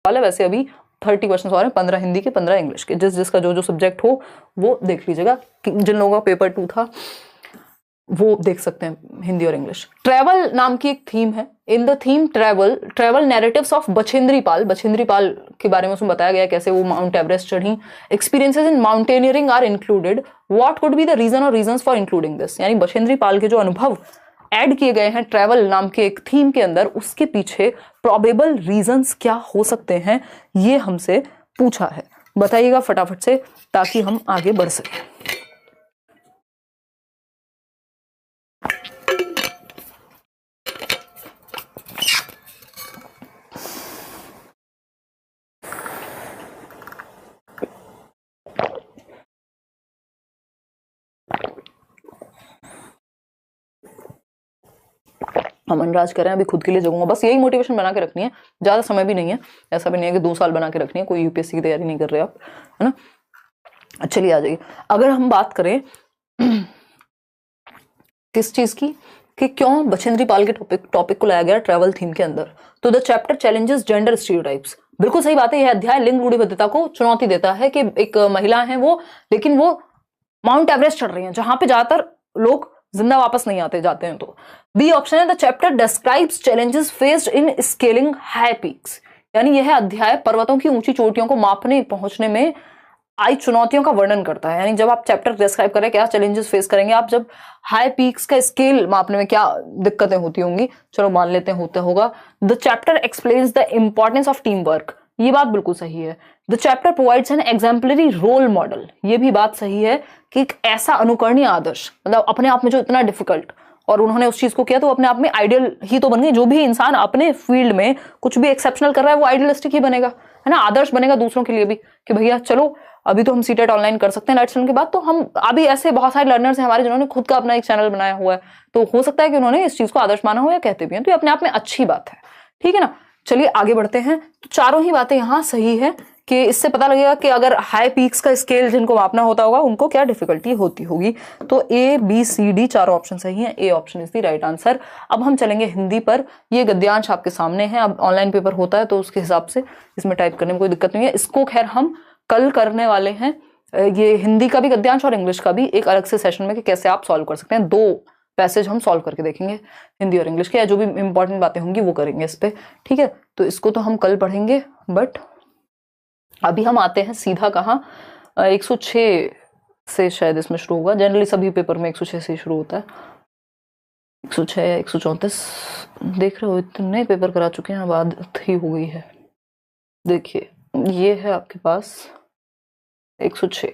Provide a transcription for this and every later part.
वाला, वैसे अभी 30 क्वेश्चन और हैं, 15 हिंदी के 15 इंग्लिश के, जिसका जो सब्जेक्ट हो वो देख लीजिएगा। जिन लोगों का पेपर 2 था वो देख सकते हैं हिंदी और इंग्लिश। ट्रैवल नाम की एक थीम है। In the theme travel narratives of Bachendri Pal के बारे में उसमें बताया गया कैसे वो माउंट एवरेस्ट चढ़ी। Experiences in mountaineering are included, what could be the reason और रीजंस फॉर इंक्लूडिंग दिस, यानी बछेंद्री पाल के जो अनुभव ऐड किए गए हैं ट्रैवल नाम के एक थीम के अंदर, उसके पीछे प्रोबेबल रीजंस क्या हो सकते हैं, ये हमसे पूछा है। बताइएगा फटाफट से ताकि हम आगे बढ़ सकें। अमन राज करें अभी खुद के लिए जगूंगा, बस यही मोटिवेशन बना के रखनी है, ज्यादा समय भी नहीं है, ऐसा भी नहीं है कि 2 साल बना के रखनी है, कोई यूपीएससी की तैयारी नहीं कर रहे आप, है ना। चलिए आ जाइए। अगर हम बात करें किस चीज की कि क्यों बछेंद्री पाल के टॉपिक को लाया गया ट्रैवल थीम के अंदर, तो the chapter challenges gender stereotypes. बिल्कुल सही बात है, यह अध्याय लिंग रूढ़िबद्धता को चुनौती देता है कि एक महिला है वो, लेकिन वो माउंट एवरेस्ट चढ़ रही हैं जहां पे ज्यादातर लोग जिंदा वापस नहीं आते जाते हैं। तो बी ऑप्शन है the chapter describes challenges faced in scaling high peaks, यानी यह अध्याय पर्वतों की ऊंची चोटियों को मापने पहुंचने में आई चुनौतियों का वर्णन करता है। यानी जब आप चैप्टर डिस्क्राइब करें क्या चैलेंजेस फेस करेंगे आप जब हाई पीक्स का स्केल मापने में, क्या दिक्कतें होती होंगी, चलो मान लेते हैं होता होगा। The chapter explains the importance of team work, ये बात बिल्कुल सही है। The chapter provides an exemplary role model, ये भी बात सही है कि एक ऐसा अनुकरणीय आदर्श, मतलब अपने आप में जो इतना डिफिकल्ट और उन्होंने उस चीज को किया तो अपने आप में आइडियल ही तो बन गई। जो भी इंसान अपने फील्ड में कुछ भी एक्सेप्शनल कर रहा है वो आइडियलिस्टिक ही बनेगा, है ना, आदर्श बनेगा दूसरों के लिए भी कि भैया चलो अभी तो हम सीटेट ऑनलाइन कर सकते हैं लाइट के बाद, तो हम अभी ऐसे बहुत सारे लर्नर्स हैं हमारे जिन्होंने खुद का अपना एक चैनल बनाया हुआ है, तो हो सकता है कि उन्होंने इस चीज को आदर्श माना हो या कहते भी हैं, तो ये अपने आप में अच्छी बात है, ठीक है ना। चलिए आगे बढ़ते हैं। तो चारों ही बातें यहाँ सही है कि इससे पता लगेगा कि अगर हाई पीक्स का स्केल जिनको मापना होता होगा उनको क्या डिफिकल्टी होती होगी। तो ए बी सी डी चारों ऑप्शन सही हैं, A option is the right answer. अब हम चलेंगे हिंदी पर। ये गद्यांश आपके सामने है, अब ऑनलाइन पेपर होता है तो उसके हिसाब से इसमें टाइप करने में कोई दिक्कत नहीं है। इसको खैर हम कल करने वाले हैं, ये हिंदी का भी गद्यांश और इंग्लिश का भी एक अलग से सेशन में कि कैसे आप सॉल्व कर सकते हैं। 2 पैसेज हम सॉल्व करके देखेंगे हिंदी और इंग्लिश के, या जो भी इंपॉर्टेंट बातें होंगी वो करेंगे इस पे, ठीक है। तो इसको तो हम कल पढ़ेंगे, बट अभी हम आते हैं सीधा कहाँ, 106 से शायद इसमें शुरू होगा। जनरली सभी पेपर में 106 से शुरू होता है, 106 या 134 देख रहे हो, इतने पेपर करा चुके हैं, अब आदत ही हो गई है। देखिए ये है आपके पास 106,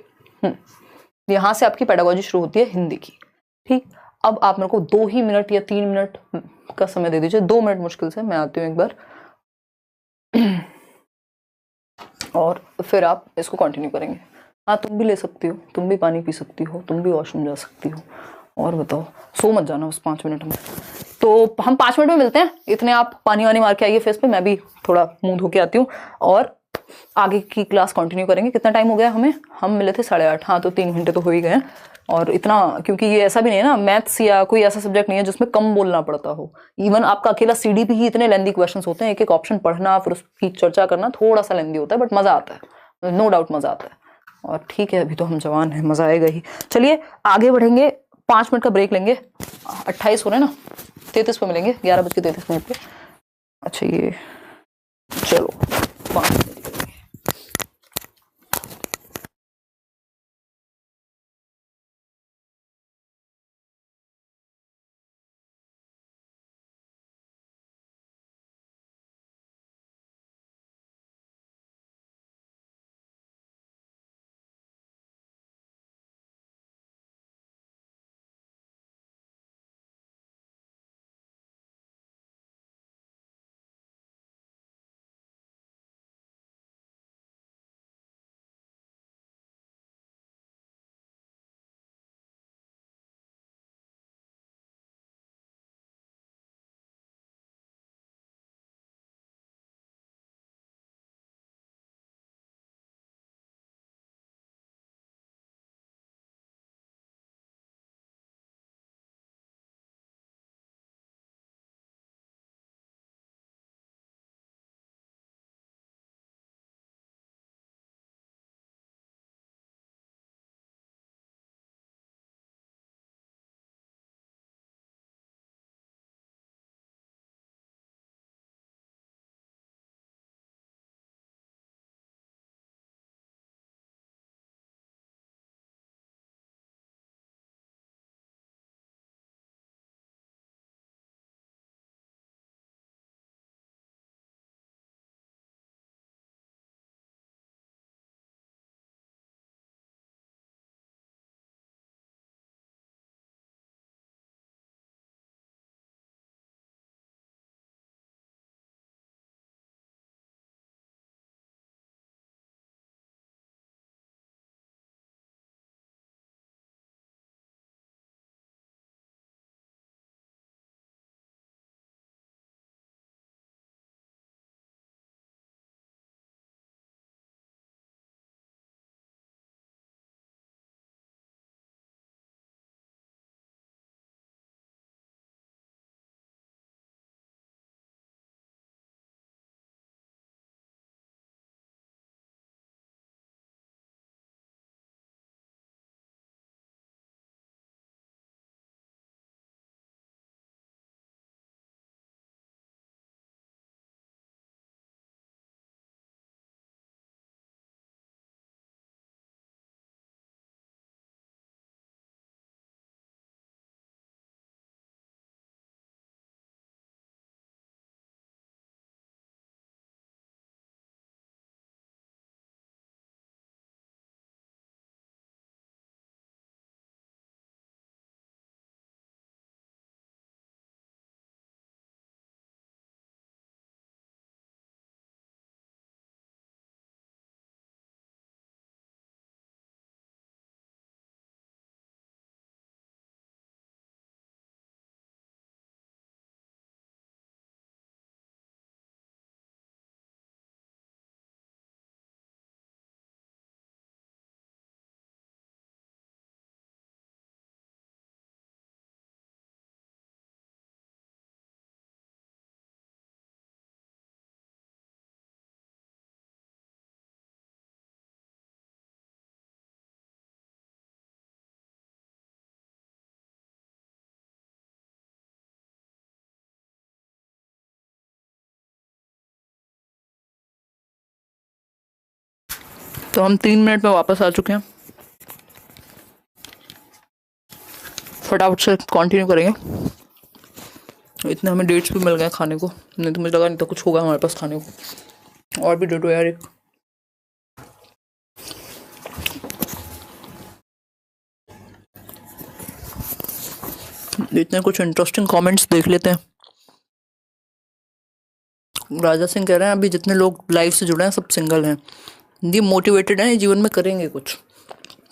यहां से आपकी पेडागोजी शुरू होती है हिंदी की, ठीक। अब आप मेरे को 2 ही मिनट या 3 मिनट का समय दे दीजिए, 2 मिनट मुश्किल से, मैं आती हूँ एक बार और फिर आप इसको कंटिन्यू करेंगे। हाँ तुम भी ले सकती हो, तुम भी पानी पी सकती हो, तुम भी वॉशरूम जा सकती हो, और बताओ सो मत जाना उस 5 मिनट में। तो हम 5 मिनट में मिलते हैं, इतने आप पानी वानी मार के आइए फेस पे, मैं भी थोड़ा मुंह धो के आती हूँ और आगे की क्लास कंटिन्यू करेंगे। कितना टाइम हो गया हमें, हम मिले थे 8:30, हाँ तो 3 घंटे तो हो ही गए हैं। और इतना, क्योंकि ये ऐसा भी नहीं है ना, मैथ्स या कोई ऐसा सब्जेक्ट नहीं है जिसमें कम बोलना पड़ता हो। इवन आपका अकेला सीडीपी ही इतने लेंदी क्वेश्चंस होते हैं, एक एक ऑप्शन पढ़ना फिर उसकी चर्चा करना थोड़ा सा लेंदी होता है, बट मजा आता है, नो डाउट मजा आता है। और ठीक है अभी तो हम जवान हैं, मजा आएगा ही। चलिए आगे बढ़ेंगे, 5 मिनट का ब्रेक लेंगे, 28 हो रहे हैं ना, 33 पे मिलेंगे, 11:33 पे। अच्छा ये चलो 5 तो हम 3 मिनट में वापस आ चुके हैं, फटाफट से कंटिन्यू करेंगे। इतने हमें डेट्स भी मिल गए खाने को, नहीं तो मुझे लगा नहीं तो कुछ होगा हमारे पास खाने को। और भी दे दो यार एक। इतने कुछ इंटरेस्टिंग कमेंट्स देख लेते हैं। राजा सिंह कह रहे हैं अभी जितने लोग लाइफ से जुड़े हैं सब सिंगल हैं, ये मोटिवेटेड हैं, जीवन में करेंगे कुछ,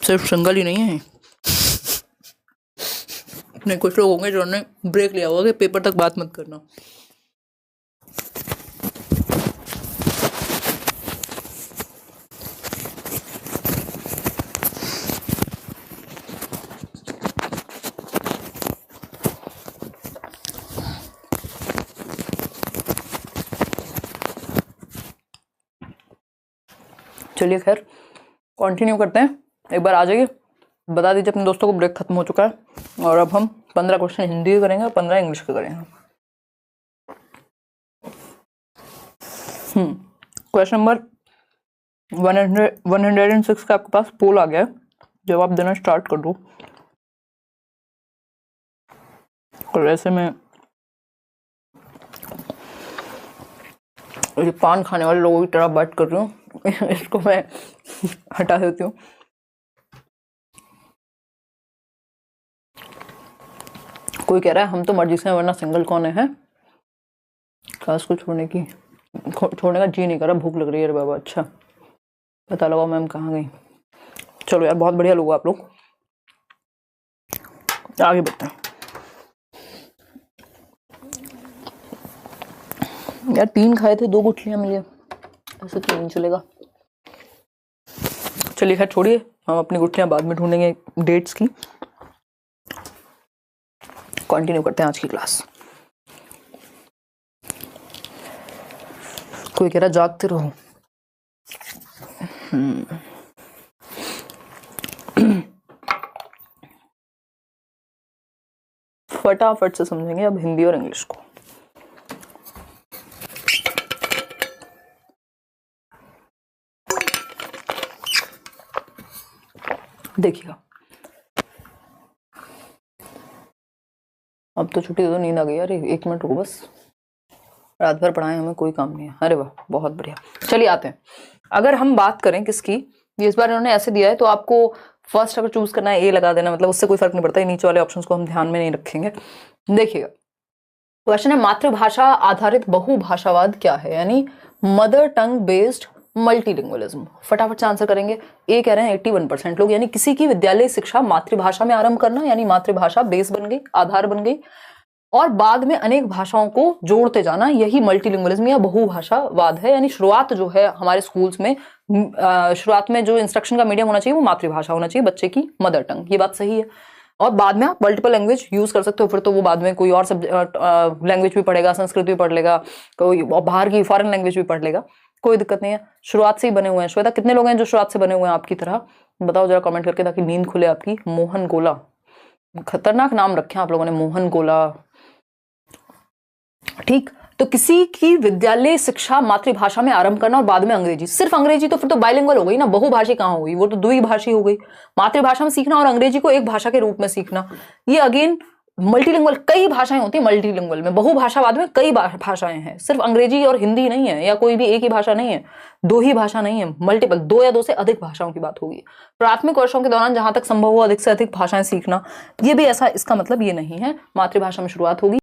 सिर्फ सिंगल ही नहीं है। नहीं, कुछ लोग होंगे जिन्होंने ब्रेक लिया होगा कि पेपर तक बात मत करना। चलिए खैर कंटिन्यू करते हैं। एक बार आ जाइए, बता दीजिए अपने दोस्तों को ब्रेक खत्म हो चुका है। और अब हम 15 क्वेश्चन हिंदी के करेंगे और 15 इंग्लिश के करेंगे। क्वेश्चन नंबर 106 का आपके पास पोल आ गया है, जवाब देना स्टार्ट कर दो। और ऐसे में ये पान खाने वाले लोगों की तरह बात कर रही हूँ, इसको मैं हटा देती हूँ। कोई कह रहा है हम तो मर्जी से हैं वरना सिंगल कौन है? क्लास को छोड़ने का जी नहीं कर रहा, भूख लग रही है रे बाबा। अच्छा पता लगाओ मैम कहाँ गई। चलो यार बहुत बढ़िया लोग आप लोग, आगे बढ़ते हैं। यार 3 खाए थे, 2 गुठलियां मिली, ऐसे तो नहीं चलेगा। चलिए खैर छोड़िए, हम अपनी गुठलियां बाद में ढूंढेंगे डेट्स की। कंटिन्यू करते हैं आज की क्लास। कोई कह रहा जागते रहो। फटाफट से समझेंगे अब हिंदी और इंग्लिश को। देखिएगा, अब तो छुट्टी, तो नींद आ गई। अरे 1 मिनट रुको बस, रात भर पढ़ाएं, हमें कोई काम नहीं है। अरे वाह बहुत बढ़िया। चलिए आते हैं, अगर हम बात करें किसकी, इस बार इन्होंने ऐसे दिया है तो आपको फर्स्ट अगर चूज करना है ए लगा देना, मतलब उससे कोई फर्क नहीं पड़ता। नीचे वाले ऑप्शंस को हम ध्यान में नहीं रखेंगे। देखिएगा क्वेश्चन है मातृभाषा आधारित बहुभाषावाद क्या है, यानी मदर टंग बेस्ड मल्टीलिंगुअलिज्म। फटाफट से आंसर करेंगे। ए कह रहे हैं 81% लोग, यानी किसी की विद्यालय शिक्षा मातृभाषा में आरंभ करना, यानी मातृभाषा बेस बन गई, आधार बन गई, और बाद में अनेक भाषाओं को जोड़ते जाना, यही मल्टीलिंगुअलिज्म या बहुभाषावाद है। यानी शुरुआत जो है हमारे स्कूल्स में, शुरुआत में जो इंस्ट्रक्शन का मीडियम होना चाहिए वो मातृभाषा होना चाहिए, बच्चे की मदर टंग, ये बात सही है। और बाद में आप मल्टीपल लैंग्वेज यूज कर सकते हो, फिर तो वो बाद में कोई और लैंग्वेज भी पढ़ेगा, संस्कृत भी पढ़ लेगा, कोई बाहर की फॉरेन लैंग्वेज भी पढ़ लेगा, कोई दिक्कत नहीं है। शुरुआत से ही बने हुए हैं। श्वेता कितने लोग हैं जो शुरुआत से बने हुए हैं आपकी तरह, बताओ जरा कमेंट करके ताकि नींद खुले आपकी। मोहन गोला, खतरनाक नाम रखे आप लोगों ने, मोहन गोला। ठीक, तो किसी की विद्यालय शिक्षा मातृभाषा में आरंभ करना और बाद में अंग्रेजी, सिर्फ अंग्रेजी तो फिर तो बाइलिंगुअल हो गई ना, बहुभाषी कहाँ हो गई, वो तो द्विभाषी हो गई। मातृभाषा में सीखना और अंग्रेजी को एक भाषा के रूप में सीखना, ये अगेन मल्टीलिंगुअल, कई भाषाएं होती है मल्टीलिंगुअल में। बहुभाषावाद में कई भाषाएं हैं, सिर्फ अंग्रेजी और हिंदी नहीं है, या कोई भी एक ही भाषा नहीं है, 2 ही भाषा नहीं है, मल्टीपल, 2 या 2 से अधिक भाषाओं की बात होगी। प्राथमिक वर्षों के दौरान जहां तक संभव हो अधिक से अधिक भाषाएं सीखना, ये भी ऐसा, इसका मतलब ये नहीं है मातृभाषा में शुरुआत होगी।